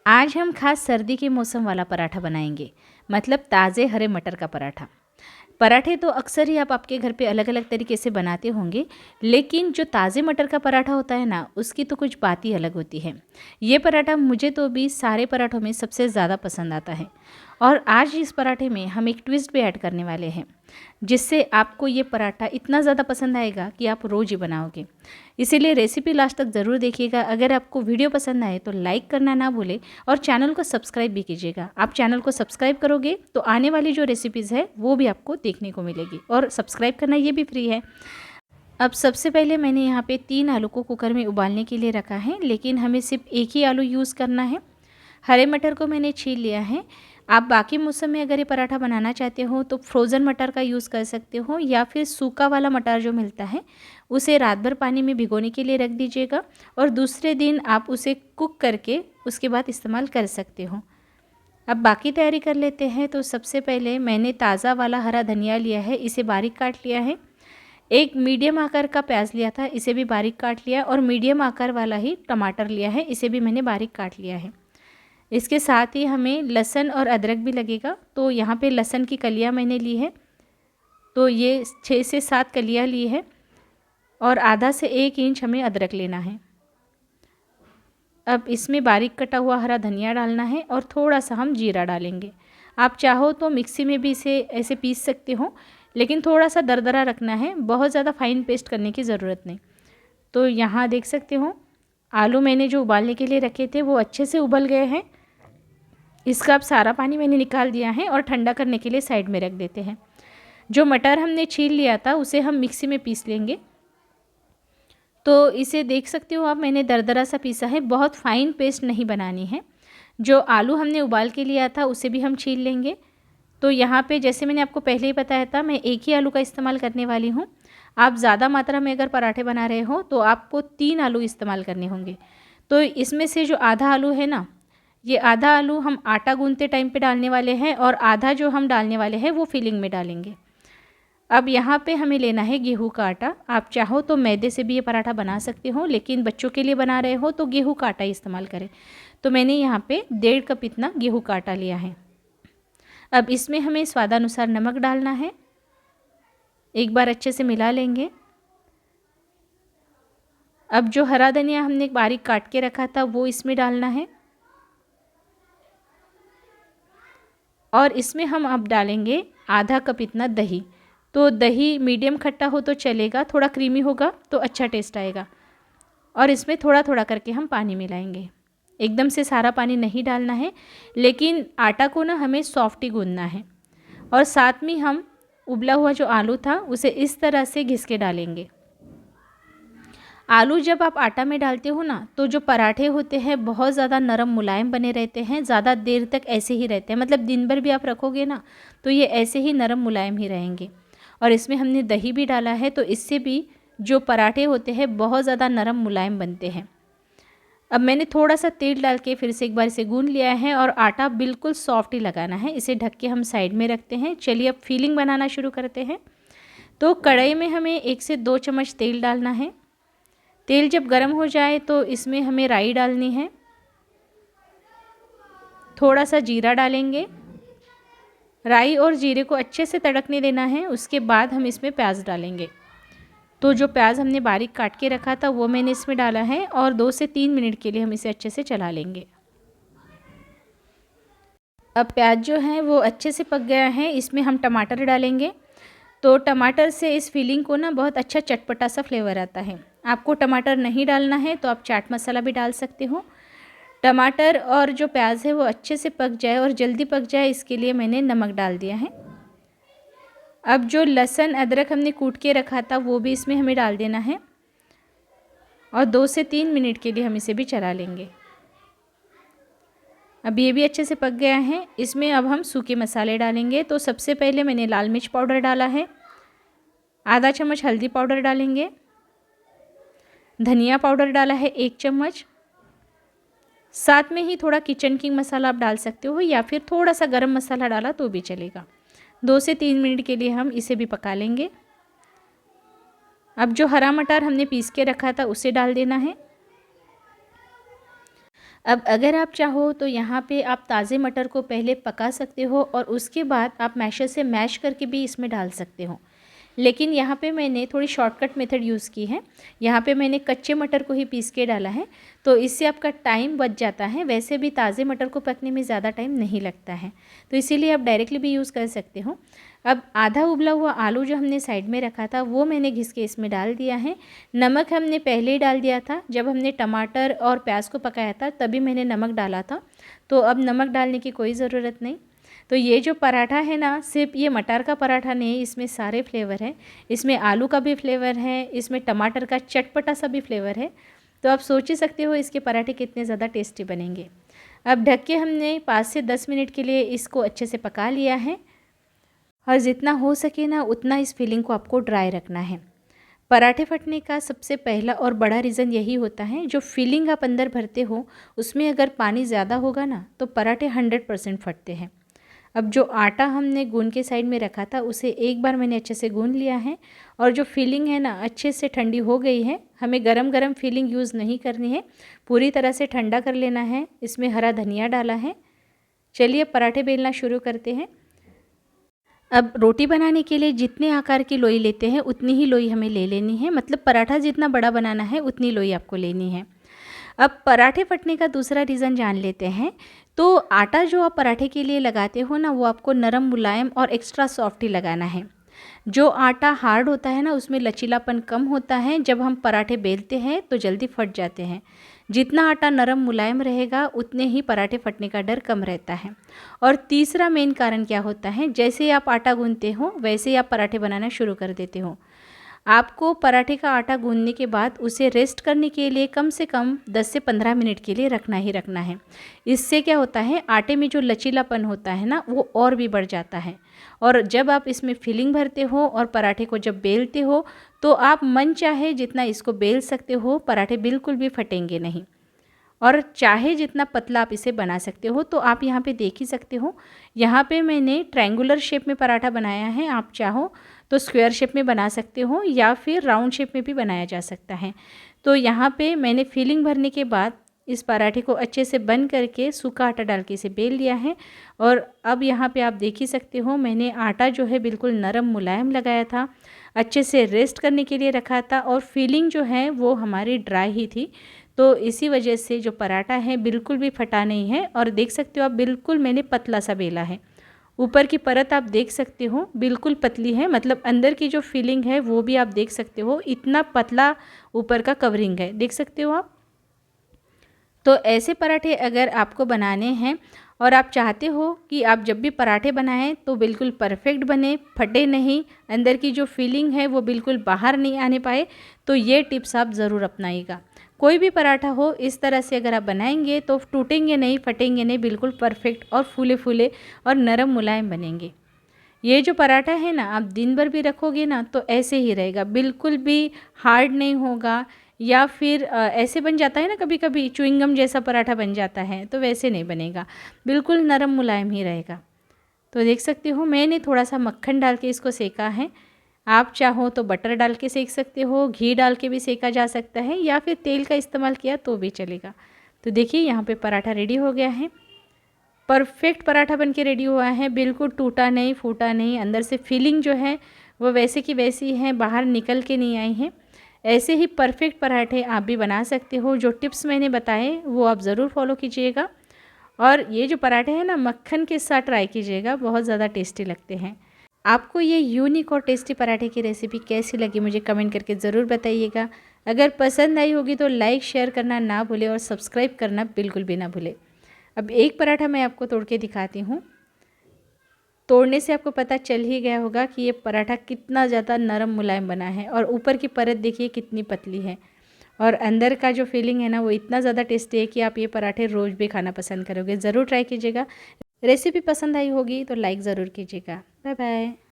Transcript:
आज हम खास सर्दी के मौसम वाला पराठा बनाएंगे, मतलब ताज़े हरे मटर का पराठा। पराठे तो अक्सर ही आप आपके घर पे अलग अलग तरीके से बनाते होंगे, लेकिन जो ताज़े मटर का पराठा होता है ना, उसकी तो कुछ बात ही अलग होती है। ये पराठा मुझे तो भी सारे पराठों में सबसे ज़्यादा पसंद आता है। और आज इस पराठे में हम एक ट्विस्ट भी ऐड करने वाले हैं, जिससे आपको ये पराठा इतना ज़्यादा पसंद आएगा कि आप रोज़ ही बनाओगे। इसीलिए रेसिपी लास्ट तक ज़रूर देखिएगा। अगर आपको वीडियो पसंद आए तो लाइक करना ना भूलें और चैनल को सब्सक्राइब भी कीजिएगा। आप चैनल को सब्सक्राइब करोगे तो आने वाली जो रेसिपीज़ है वो भी आपको देखने को मिलेगी, और सब्सक्राइब करना ये भी फ्री है। अब सबसे पहले मैंने यहाँ पे 3 आलू को कुकर में उबालने के लिए रखा है, लेकिन हमें सिर्फ एक ही आलू यूज़ करना है। हरे मटर को मैंने छील लिया है। आप बाकी मौसम में अगर ये पराठा बनाना चाहते हो तो फ्रोज़न मटर का यूज़ कर सकते हो, या फिर सूखा वाला मटर जो मिलता है उसे रात भर पानी में भिगोने के लिए रख दीजिएगा, और दूसरे दिन आप उसे कुक करके उसके बाद इस्तेमाल कर सकते हो। अब बाकी तैयारी कर लेते हैं। तो सबसे पहले मैंने ताज़ा वाला हरा धनिया लिया है, इसे बारीक काट लिया है। एक मीडियम आकार का प्याज लिया था, इसे भी बारीक काट लिया, और मीडियम आकार वाला ही टमाटर लिया है, इसे भी मैंने बारीक काट लिया है। इसके साथ ही हमें लहसुन और अदरक भी लगेगा। तो यहाँ पे लहसुन की कलियाँ मैंने ली है, तो ये 6 से 7 कलियाँ ली है, और आधा से 1 इंच हमें अदरक लेना है। अब इसमें बारीक कटा हुआ हरा धनिया डालना है, और थोड़ा सा हम जीरा डालेंगे। आप चाहो तो मिक्सी में भी इसे ऐसे पीस सकते हो, लेकिन थोड़ा सा दरदरा रखना है, बहुत ज़्यादा फाइन पेस्ट करने की ज़रूरत नहीं। तो यहाँ देख सकते हो आलू मैंने जो उबालने के लिए रखे थे वो अच्छे से उबल गए हैं। इसका अब सारा पानी मैंने निकाल दिया है और ठंडा करने के लिए साइड में रख देते हैं। जो मटर हमने छील लिया था उसे हम मिक्सी में पीस लेंगे। तो इसे देख सकते हो आप, मैंने दरदरा सा पीसा है, बहुत फाइन पेस्ट नहीं बनानी है। जो आलू हमने उबाल के लिया था उसे भी हम छील लेंगे। तो यहाँ पे जैसे मैंने आपको पहले ही बताया था, मैं एक ही आलू का इस्तेमाल करने वाली हूँ। आप ज़्यादा मात्रा में अगर पराठे बना रहे हो तो आपको 3 आलू इस्तेमाल करने होंगे। तो इसमें से जो आधा आलू है ना, ये आधा आलू हम आटा गूंथते टाइम पे डालने वाले हैं, और आधा जो हम डालने वाले हैं वो फिलिंग में डालेंगे। अब यहाँ पे हमें लेना है गेहूं का आटा। आप चाहो तो मैदे से भी ये पराठा बना सकते हो, लेकिन बच्चों के लिए बना रहे हो तो गेहूं का आटा इस्तेमाल करें। तो मैंने यहाँ पे 1.5 कप इतना गेहूं का आटा लिया है। अब इसमें हमें स्वादानुसार नमक डालना है, एक बार अच्छे से मिला लेंगे। अब जो हरा धनिया हमने बारीक काट के रखा था वो इसमें डालना है, और इसमें हम अब डालेंगे आधा कप इतना दही। तो दही मीडियम खट्टा हो तो चलेगा, थोड़ा क्रीमी होगा तो अच्छा टेस्ट आएगा। और इसमें थोड़ा थोड़ा करके हम पानी मिलाएंगे, एकदम से सारा पानी नहीं डालना है, लेकिन आटा को ना हमें सॉफ्ट ही गूंदना है। और साथ में हम उबला हुआ जो आलू था उसे इस तरह से घिस के डालेंगे। आलू जब आप आटा में डालते हो ना, तो जो पराठे होते हैं बहुत ज़्यादा नरम मुलायम बने रहते हैं, ज़्यादा देर तक ऐसे ही रहते हैं, मतलब दिन भर भी आप रखोगे ना तो ये ऐसे ही नरम मुलायम ही रहेंगे। और इसमें हमने दही भी डाला है, तो इससे भी जो पराठे होते हैं बहुत ज़्यादा नरम मुलायम बनते हैं। अब मैंने थोड़ा सा तेल डाल के फिर से एक बार इसे गूंद लिया है, और आटा बिल्कुल सॉफ्ट ही लगाना है। इसे ढक के हम साइड में रखते हैं। चलिए अब फिलिंग बनाना शुरू करते हैं। तो कढ़ाई में हमें 1 से 2 चम्मच तेल डालना है। तेल जब गर्म हो जाए तो इसमें हमें राई डालनी है, थोड़ा सा जीरा डालेंगे। राई और जीरे को अच्छे से तड़कने देना है, उसके बाद हम इसमें प्याज डालेंगे। तो जो प्याज हमने बारीक काट के रखा था वो मैंने इसमें डाला है, और 2 से 3 मिनट के लिए हम इसे अच्छे से चला लेंगे। अब प्याज जो है वो अच्छे से पक गया है, इसमें हम टमाटर डालेंगे। तो टमाटर से इस फिलिंग को ना बहुत अच्छा चटपटा सा फ्लेवर आता है। आपको टमाटर नहीं डालना है तो आप चाट मसाला भी डाल सकते हो। टमाटर और जो प्याज है वो अच्छे से पक जाए और जल्दी पक जाए, इसके लिए मैंने नमक डाल दिया है। अब जो लहसुन अदरक हमने कूट के रखा था वो भी इसमें हमें डाल देना है, और 2 से 3 मिनट के लिए हम इसे भी चला लेंगे। अब ये भी अच्छे से पक गया है। इसमें अब हम सूखे मसाले डालेंगे। तो सबसे पहले मैंने लाल मिर्च पाउडर डाला है, आधा चम्मच हल्दी पाउडर डालेंगे, धनिया पाउडर डाला है 1 चम्मच, साथ में ही थोड़ा किचन किंग मसाला आप डाल सकते हो, या फिर थोड़ा सा गरम मसाला डाला तो भी चलेगा। 2 से 3 मिनट के लिए हम इसे भी पका लेंगे। अब जो हरा मटर हमने पीस के रखा था उसे डाल देना है। अब अगर आप चाहो तो यहाँ पे आप ताज़े मटर को पहले पका सकते हो और उसके बाद आप मैशर से मैश करके भी इसमें डाल सकते हो। लेकिन यहाँ पे मैंने थोड़ी शॉर्टकट मेथड यूज़ की है। यहाँ पे मैंने कच्चे मटर को ही पीस के डाला है, तो इससे आपका टाइम बच जाता है। वैसे भी ताज़े मटर को पकने में ज़्यादा टाइम नहीं लगता है, तो इसीलिए आप डायरेक्टली भी यूज़ कर सकते हो। अब आधा उबला हुआ आलू जो हमने साइड में रखा था वो मैंने घिस के इसमें डाल दिया है। नमक हमने पहले ही डाल दिया था, जब हमने टमाटर और प्याज को पकाया था तभी मैंने नमक डाला था, तो अब नमक डालने की कोई ज़रूरत नहीं। तो ये जो पराठा है ना, सिर्फ ये मटर का पराठा नहीं, इसमें सारे फ्लेवर हैं। इसमें आलू का भी फ्लेवर है, इसमें टमाटर का चटपटा सा भी फ्लेवर है। तो आप सोच ही सकते हो इसके पराठे कितने ज़्यादा टेस्टी बनेंगे। अब ढक के हमने 5 से 10 मिनट के लिए इसको अच्छे से पका लिया है, और जितना हो सके ना उतना इस फिलिंग को आपको ड्राई रखना है। पराठे फटने का सबसे पहला और बड़ा रीज़न यही होता है, जो फिलिंग आप अंदर भरते हो उसमें अगर पानी ज़्यादा होगा ना तो पराठे 100% फटते हैं। अब जो आटा हमने गूंद के साइड में रखा था उसे एक बार मैंने अच्छे से गूंद लिया है, और जो फिलिंग है ना अच्छे से ठंडी हो गई है। हमें गरम गरम फिलिंग यूज़ नहीं करनी है, पूरी तरह से ठंडा कर लेना है। इसमें हरा धनिया डाला है। चलिए पराठे बेलना शुरू करते हैं। अब रोटी बनाने के लिए जितने आकार की लोई लेते हैं उतनी ही लोई हमें ले लेनी है, मतलब पराठा जितना बड़ा बनाना है उतनी लोई आपको लेनी है। अब पराठे फटने का दूसरा रीज़न जान लेते हैं। तो आटा जो आप पराठे के लिए लगाते हो ना, वो आपको नरम मुलायम और एक्स्ट्रा सॉफ्ट ही लगाना है। जो आटा हार्ड होता है ना उसमें लचीलापन कम होता है, जब हम पराठे बेलते हैं तो जल्दी फट जाते हैं। जितना आटा नरम मुलायम रहेगा उतने ही पराठे फटने का डर कम रहता है। और तीसरा मेन कारण क्या होता है, जैसे ही आप आटा गूंथते हो वैसे ही आप पराठे बनाना शुरू कर देते हो। आपको पराठे का आटा गूंदने के बाद उसे रेस्ट करने के लिए कम से कम 10 से 15 मिनट के लिए रखना ही रखना है। इससे क्या होता है, आटे में जो लचीलापन होता है ना वो और भी बढ़ जाता है। और जब आप इसमें फिलिंग भरते हो और पराठे को जब बेलते हो तो आप मन चाहे जितना इसको बेल सकते हो, पराठे बिल्कुल भी फटेंगे नहीं। और चाहे जितना पतला आप इसे बना सकते हो। तो आप यहाँ पे देख ही सकते हो, यहाँ पे मैंने ट्रायंगुलर शेप में पराठा बनाया है। आप चाहो तो स्क्वायर शेप में बना सकते हो या फिर राउंड शेप में भी बनाया जा सकता है। तो यहाँ पे मैंने फिलिंग भरने के बाद इस पराठे को अच्छे से बंद करके सूखा आटा डाल के इसे बेल लिया है। और अब यहाँ पे आप देख ही सकते हो, मैंने आटा जो है बिल्कुल नरम मुलायम लगाया था, अच्छे से रेस्ट करने के लिए रखा था, और फिलिंग जो है वो हमारी ड्राई ही थी। तो इसी वजह से जो पराठा है बिल्कुल भी फटा नहीं है। और देख सकते हो आप, बिल्कुल मैंने पतला सा बेला है। ऊपर की परत आप देख सकते हो बिल्कुल पतली है, मतलब अंदर की जो फिलिंग है वो भी आप देख सकते हो, इतना पतला ऊपर का कवरिंग है, देख सकते हो आप। तो ऐसे पराठे अगर आपको बनाने हैं और आप चाहते हो कि आप जब भी पराठे बनाएं तो बिल्कुल परफेक्ट बने, फटे नहीं, अंदर की जो फीलिंग है वो बिल्कुल बाहर नहीं आने पाए, तो ये टिप्स आप ज़रूर अपनाइएगा। कोई भी पराठा हो इस तरह से अगर आप बनाएंगे तो टूटेंगे नहीं, फटेंगे नहीं, बिल्कुल परफेक्ट और फूले फूले और नरम मुलायम बनेंगे। ये जो पराठा है ना, आप दिन भर भी रखोगे ना तो ऐसे ही रहेगा, बिल्कुल भी हार्ड नहीं होगा। या फिर ऐसे बन जाता है ना कभी कभी च्युइंगम जैसा पराठा बन जाता है, तो वैसे नहीं बनेगा, बिल्कुल नरम मुलायम ही रहेगा। तो देख सकते हो मैंने थोड़ा सा मक्खन डाल के इसको सेका है। आप चाहो तो बटर डाल के सेक सकते हो, घी डाल के भी सेका जा सकता है, या फिर तेल का इस्तेमाल किया तो भी चलेगा। तो देखिए यहाँ पे पराठा रेडी हो गया है, परफेक्ट पराठा बनके रेडी हुआ है, बिल्कुल टूटा नहीं, फूटा नहीं, अंदर से फीलिंग जो है वो वैसे की वैसी है, बाहर निकल के नहीं आई है। ऐसे ही परफेक्ट पराठे आप भी बना सकते हो। जो टिप्स मैंने बताए वो आप ज़रूर फॉलो कीजिएगा। और ये जो पराठे हैं ना, मक्खन के साथ ट्राई कीजिएगा, बहुत ज़्यादा टेस्टी लगते हैं। आपको ये यूनिक और टेस्टी पराठे की रेसिपी कैसी लगी मुझे कमेंट करके ज़रूर बताइएगा। अगर पसंद आई होगी तो लाइक शेयर करना ना भूलें और सब्सक्राइब करना बिल्कुल भी ना भूलें। अब एक पराठा मैं आपको तोड़ के दिखाती हूँ। तोड़ने से आपको पता चल ही गया होगा कि ये पराठा कितना ज़्यादा नरम मुलायम बना है, और ऊपर की परत देखिए कितनी पतली है, और अंदर का जो फीलिंग है ना वो इतना ज़्यादा टेस्टी है कि आप ये पराठे रोज़ भी खाना पसंद करोगे। ज़रूर ट्राई कीजिएगा। रेसिपी पसंद आई होगी तो लाइक ज़रूर कीजिएगा। Bye bye.